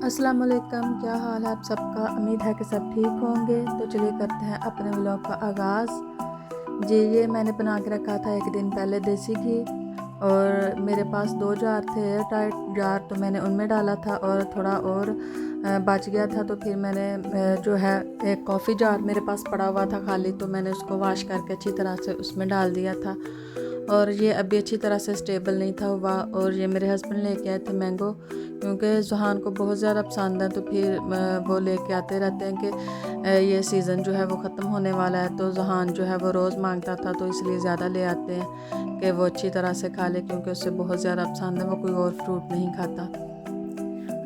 अस्सलाम वालेकुम, क्या हाल है आप सबका। उम्मीद है कि सब ठीक होंगे। तो चलिए करते हैं अपने व्लॉग का आगाज़। जी, ये मैंने बना के रखा था एक दिन पहले देसी घी, और मेरे पास 2 जार थे एयर टाइट जार, तो मैंने उनमें डाला था और थोड़ा और बच गया था। तो फिर मैंने जो है एक कॉफ़ी जार मेरे पास पड़ा हुआ था खाली, तो मैंने उसको वॉश करके अच्छी तरह से उसमें डाल दिया था। और ये अभी अच्छी तरह से स्टेबल नहीं था हुआ। और ये मेरे हस्बैंड लेके आए थे मैंगो, क्योंकि जुहान को बहुत ज़्यादा पसंद है। तो फिर वो लेके आते रहते हैं कि ये सीज़न जो है वो ख़त्म होने वाला है, तो जुहान जो है वो रोज़ मांगता था, तो इसलिए ज़्यादा ले आते हैं कि वो अच्छी तरह से खा ले, क्योंकि उसे बहुत ज़्यादा पसंद है, वो कोई और फ्रूट नहीं खाता।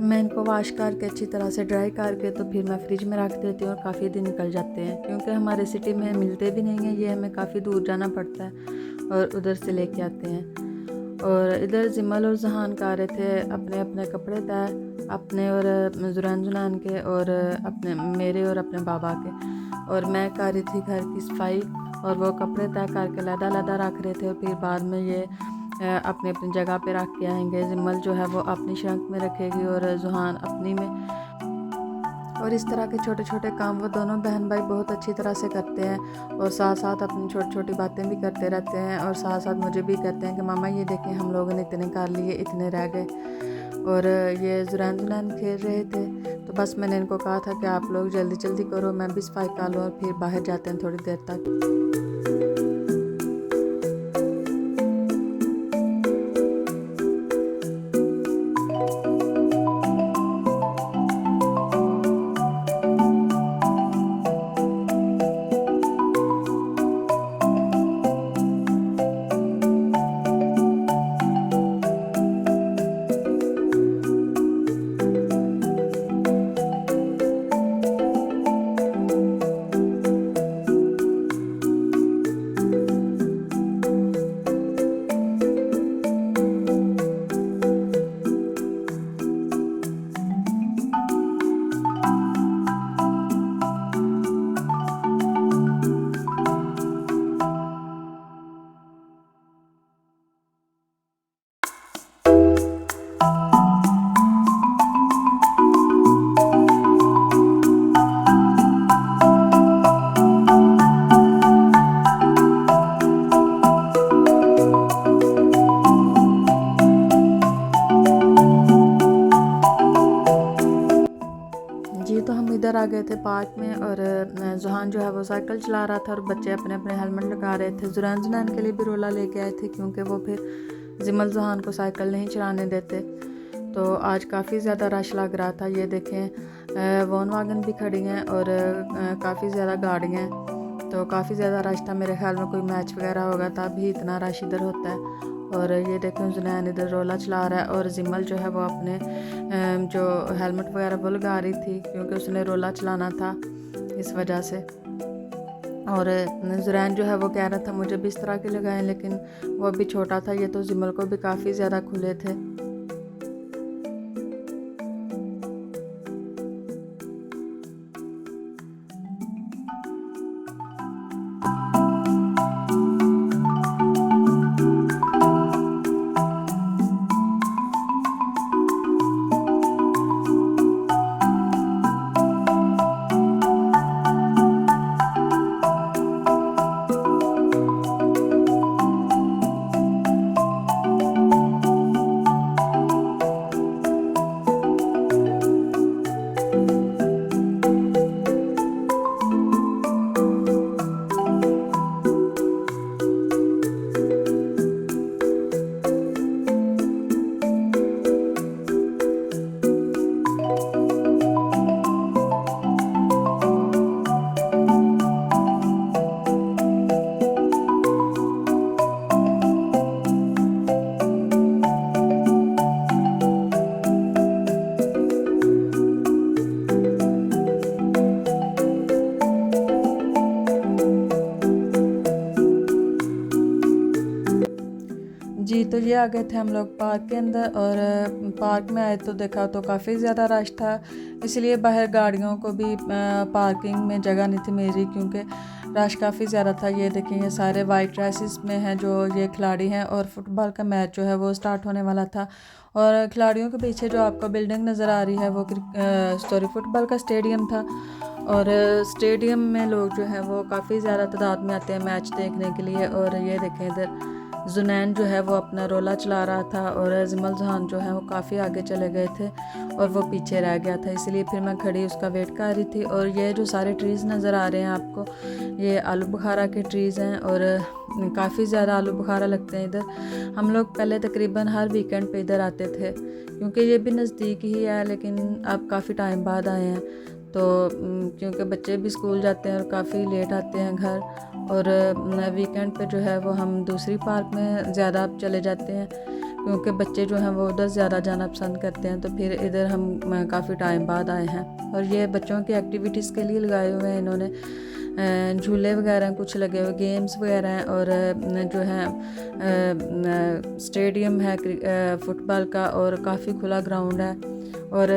मैं इनको वॉश करके अच्छी तरह से ड्राई करके तो फिर मैं फ्रिज में रख देती हूँ, और काफ़ी दिन निकल जाते हैं, क्योंकि हमारे सिटी में मिलते भी नहीं हैं, ये हमें काफ़ी दूर जाना पड़ता है और उधर से लेके आते हैं। और इधर जिमल और जहान कर रहे थे अपने अपने कपड़े तय, अपने और जुरान जुनान के, और अपने मेरे और अपने बाबा के। और मैं कर रही थी घर की सफाई, और वो कपड़े तय करके लदा लदा रख रहे थे। और फिर बाद में ये अपनी अपनी जगह पे रख के आएंगे। जिमल जो है वो अपनी शंक में रखेगी और जुहान अपनी में। और इस तरह के छोटे छोटे काम वो दोनों बहन भाई बहुत अच्छी तरह से करते हैं, और साथ साथ अपनी छोटी छोटी बातें भी करते रहते हैं, और साथ साथ मुझे भी कहते हैं कि मामा ये देखें हम लोगों ने इतने कर लिए, इतने रह गए। और ये जुरैन जुनैन खेल रहे थे, तो बस मैंने इनको कहा था कि आप लोग जल्दी जल्दी करो, मैं भी सफाई कर लूँ, और फिर बाहर जाते हैं थोड़ी देर तक। जी, तो हम इधर आ गए थे पार्क में, और जुहान जो है वो साइकिल चला रहा था, और बच्चे अपने अपने हेलमेट लगा रहे थे। जुरान जुनान के लिए भी रोला लेके आए थे, क्योंकि वो फिर जिमल जुहान को साइकिल नहीं चलाने देते। तो आज काफ़ी ज़्यादा रश लग रहा था। ये देखें वॉन वागन भी खड़ी हैं, और काफ़ी ज़्यादा गाड़ियाँ हैं, तो काफ़ी ज़्यादा रश था। मेरे ख्याल में कोई मैच वगैरह होगा तभी इतना रश इधर होता है। और ये देखें जुनैन इधर रोला चला रहा है, और जिमल जो है वो अपने जो हेलमेट वगैरह वो लगा रही थी, क्योंकि उसने रोला चलाना था इस वजह से। और जुरैन जो है वो कह रहा था मुझे भी इस तरह के लगाएं, लेकिन वो अभी छोटा था, ये तो जिमल को भी काफ़ी ज़्यादा खुले थे। जी, तो ये आ गए थे हम लोग पार्क के अंदर, और पार्क में आए तो देखा तो काफ़ी ज़्यादा रश था, इसलिए बाहर गाड़ियों को भी पार्किंग में जगह नहीं थी मेरी, क्योंकि रश काफ़ी ज़्यादा था। ये देखें ये सारे वाइट ड्रेसेस में हैं जो ये खिलाड़ी हैं और फुटबॉल का मैच जो है वो स्टार्ट होने वाला था। और खिलाड़ियों के पीछे जो आपको बिल्डिंग नज़र आ रही है वो फुटबॉल का स्टेडियम था। और स्टेडियम में लोग जो हैं वो काफ़ी ज़्यादा तादाद में आते हैं मैच देखने के लिए। और ये देखें इधर जुनैन जो है वो अपना रोला चला रहा था और ज़िमल जहान जो है वो काफ़ी आगे चले गए थे और वो पीछे रह गया था, इसलिए फिर मैं खड़ी उसका वेट कर रही थी। और ये जो सारे ट्रीज़ नज़र आ रहे हैं आपको, ये आलू बुखारा के ट्रीज़ हैं और काफ़ी ज़्यादा आलू बुखारा लगते हैं इधर। हम लोग पहले तकरीबन हर वीकेंड पे इधर आते थे क्योंकि ये भी नज़दीक ही है, लेकिन अब काफ़ी टाइम बाद आए हैं तो क्योंकि बच्चे भी स्कूल जाते हैं और काफ़ी लेट आते हैं घर। और वीकेंड पे जो है वो हम दूसरी पार्क में ज़्यादा चले जाते हैं क्योंकि बच्चे जो हैं वो उधर ज़्यादा जाना पसंद करते हैं। तो फिर इधर हम काफ़ी टाइम बाद आए हैं। और ये बच्चों की एक्टिविटीज़ के लिए लगाए हुए हैं इन्होंने, झूले वगैरह कुछ लगे हुए, गेम्स वगैरह हैं। और जो है स्टेडियम है फुटबॉल का और काफ़ी खुला ग्राउंड है। और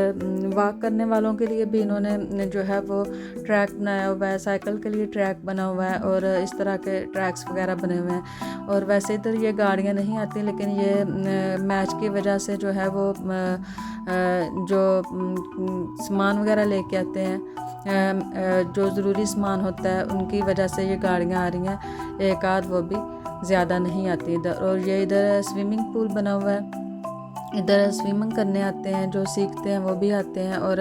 वॉक करने वालों के लिए भी इन्होंने जो है वो ट्रैक बनाया हुआ है, साइकिल के लिए ट्रैक बना हुआ है और इस तरह के ट्रैक्स वगैरह बने हुए हैं। और वैसे इधर ये गाड़ियाँ नहीं आती, लेकिन ये मैच की वजह से जो है वो जो सामान वगैरह लेके आते हैं, जो ज़रूरी सामान होता है, उनकी वजह से ये गाड़ियाँ आ रही हैं, एक आध वो भी ज़्यादा नहीं आती इधर। और ये इधर स्विमिंग पूल बना हुआ है, इधर स्विमिंग करने आते हैं, जो सीखते हैं वो भी आते हैं। और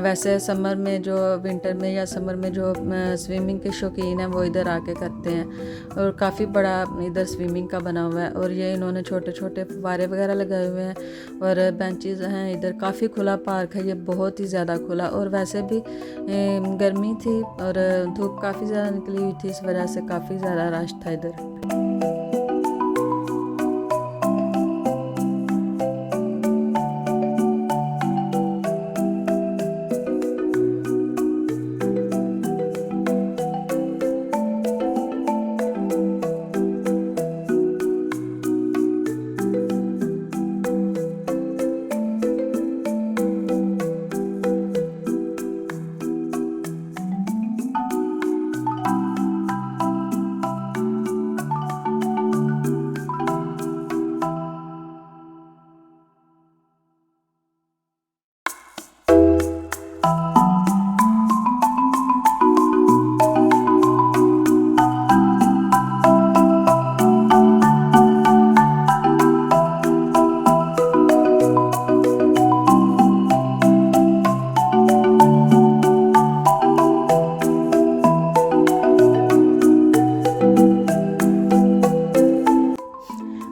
वैसे समर में जो विंटर में या समर में जो स्विमिंग के शौकीन हैं वो इधर आके करते हैं। और काफ़ी बड़ा इधर स्विमिंग का बना हुआ है। और ये इन्होंने छोटे छोटे फव्वारे वगैरह लगाए हुए हैं और बेंचेस हैं इधर। काफ़ी खुला पार्क है ये, बहुत ही ज़्यादा खुला। और वैसे भी गर्मी थी और धूप काफ़ी ज़्यादा निकली हुई थी, इस वजह से काफ़ी ज़्यादा रश था इधर।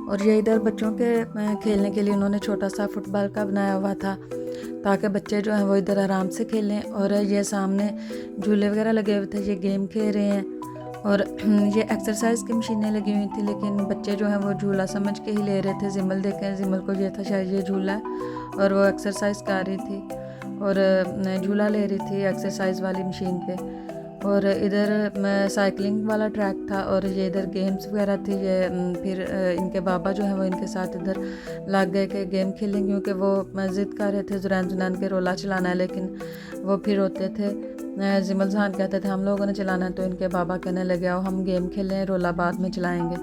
और ये इधर बच्चों के खेलने के लिए उन्होंने छोटा सा फुटबॉल का बनाया हुआ था ताकि बच्चे जो हैं वो इधर आराम से खेलें। और ये सामने झूले वगैरह लगे हुए थे, ये गेम खेल रहे हैं। और ये एक्सरसाइज की मशीनें लगी हुई थी, लेकिन बच्चे जो हैं वो झूला समझ के ही ले रहे थे। जिमल देखें, जिमल को ये था शायद ये झूला है और वो एक्सरसाइज कर रही थी और झूला ले रही थी एक्सरसाइज वाली मशीन पे। और इधर साइकिलिंग वाला ट्रैक था और ये इधर गेम्स वगैरह थी। ये फिर इनके बाबा जो हैं वो इनके साथ इधर लग गए कि गेम खेलें, क्योंकि वो ज़िद कर रहे थे जुनैन जुनैन के रोला चलाना है, लेकिन वो फिर रोते थे। जिमल जहान कहते थे हम लोगों ने चलाना है, तो इनके बाबा कहने लगे आओ हम गेम खेलें, रोला बाद में चलाएँगे।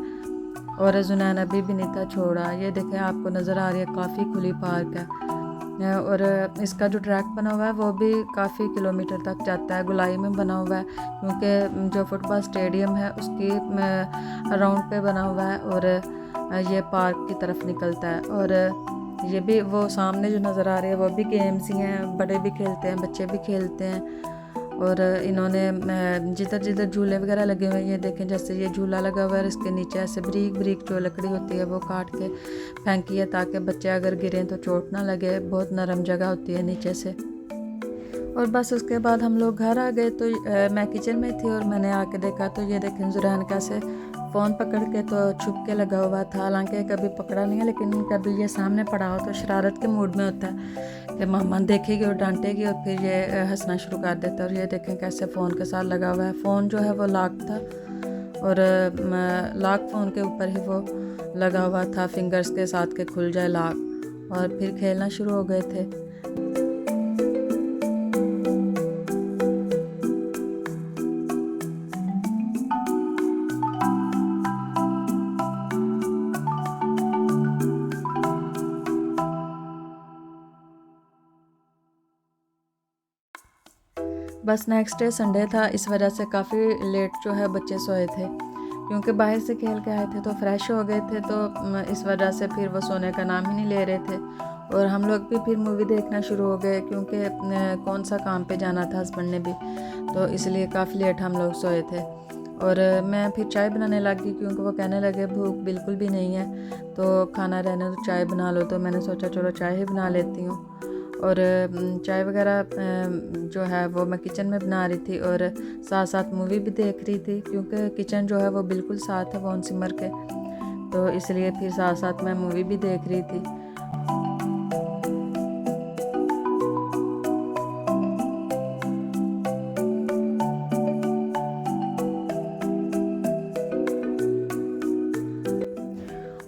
और जुनैन अभी भी नहीं था छोड़ा। ये देखें आपको नज़र आ रही है, काफ़ी खुली पार्क है। और इसका जो ट्रैक बना हुआ है वो भी काफ़ी किलोमीटर तक जाता है, गुलाई में बना हुआ है, क्योंकि जो फुटबॉल स्टेडियम है उसकी राउंड पे बना हुआ है और ये पार्क की तरफ निकलता है। और ये भी वो सामने जो नज़र आ रही है वो भी गेम्स ही हैं, बड़े भी खेलते हैं, बच्चे भी खेलते हैं। और इन्होंने जिधर जिधर झूले वगैरह लगे हुए हैं, ये देखें जैसे ये झूला लगा हुआ है, इसके नीचे ऐसे बारीक बारीक जो लकड़ी होती है वो काट के फेंकी है ताकि बच्चे अगर गिरें तो चोट ना लगे, बहुत नरम जगह होती है नीचे से। और बस उसके बाद हम लोग घर आ गए तो मैं किचन में थी और मैंने आके देखा तो ये देखें जुरैन कैसे फ़ोन पकड़ के तो छुप के लगा हुआ था। हालांकि कभी पकड़ा नहीं है, लेकिन कभी ये सामने पड़ा हो तो शरारत के मूड में होता है कि मामा देखेगी और डांटेगी और फिर ये हंसना शुरू कर देता है। और ये देखें कैसे फ़ोन के साथ लगा हुआ है। फ़ोन जो है वो लॉक था और लॉक फ़ोन के ऊपर ही वो लगा हुआ था, फिंगर्स के साथ के खुल जाए लॉक, और फिर खेलना शुरू हो गए थे। बस नेक्स्ट डे संडे था, इस वजह से काफ़ी लेट जो है बच्चे सोए थे, क्योंकि बाहर से खेल के आए थे तो फ्रेश हो गए थे, तो इस वजह से फिर वो सोने का नाम ही नहीं ले रहे थे। और हम लोग भी फिर मूवी देखना शुरू हो गए, क्योंकि कौन सा काम पे जाना था हस्बैंड ने भी, तो इसलिए काफ़ी लेट हम लोग सोए थे। और मैं फिर चाय बनाने लगी, क्योंकि वो कहने लगे भूख बिल्कुल भी नहीं है, तो खाना रहने तो चाय बना लो। तो मैंने सोचा चलो चाय ही बना लेती हूँ। और चाय वगैरह जो है वो मैं किचन में बना रही थी, और साथ साथ मूवी भी देख रही थी, क्योंकि किचन जो है वो बिल्कुल साथ है वॉन सिमर के, तो इसलिए फिर साथ साथ मैं मूवी भी देख रही थी।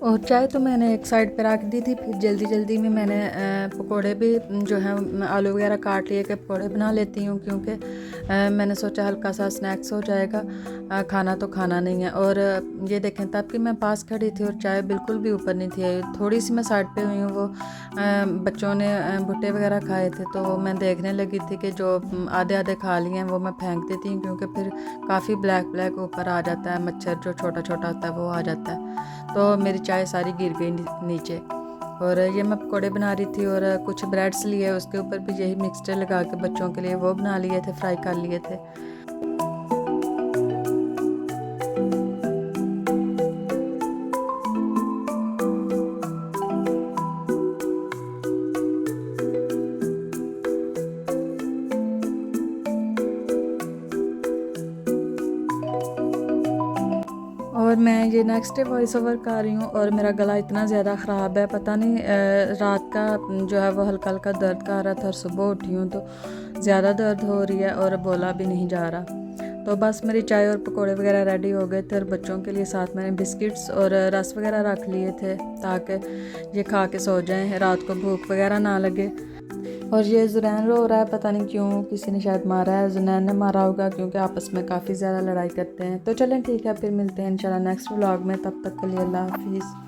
और चाय तो मैंने एक साइड पे रख दी थी, फिर जल्दी जल्दी में मैंने पकोड़े भी जो है आलू वगैरह काट लिए कि पकोड़े बना लेती हूँ, क्योंकि मैंने सोचा हल्का सा स्नैक्स हो जाएगा, खाना तो खाना नहीं है। और ये देखें तब कि मैं पास खड़ी थी और चाय बिल्कुल भी ऊपर नहीं थी आई, थोड़ी सी मैं साइड पे हुई हूँ। वो बच्चों ने भुट्टे वगैरह खाए थे, तो मैं देखने लगी थी कि जो आधे आधे खा लिए हैं वो मैं फेंक देती हूँ, क्योंकि फिर काफ़ी ब्लैक ब्लैक ऊपर आ जाता है, मच्छर जो छोटा छोटा होता है वो आ जाता है। तो मेरी चाय सारी गिर गई नीचे। और ये मैं पकोड़े बना रही थी, और कुछ ब्रेड्स लिए, उसके ऊपर भी यही मिक्सचर लगा के बच्चों के लिए वो बना लिए थे, फ्राई कर लिए थे। और मैं ये नेक्स्ट डे वॉइस ओवर कर रही हूँ, और मेरा गला इतना ज़्यादा ख़राब है, पता नहीं रात का जो है वो हल्का हल्का दर्द कर रहा था, और सुबह उठी हूँ तो ज़्यादा दर्द हो रही है और बोला भी नहीं जा रहा। तो बस मेरी चाय और पकोड़े वगैरह रेडी हो गए थे, और बच्चों के लिए साथ मैंने बिस्किट्स और रस वगैरह रख लिए थे, ताकि ये खा के सो जाएं, रात को भूख वगैरह ना लगे। और ये जुनैन रो रहा है, पता नहीं क्यों, किसी ने शायद मारा है, जुनैन ने मारा होगा, क्योंकि आपस में काफ़ी ज़्यादा लड़ाई करते हैं। तो चलें ठीक है, फिर मिलते हैं इंशाल्लाह नेक्स्ट व्लॉग में, तब तक के लिए अल्लाह हाफिज़।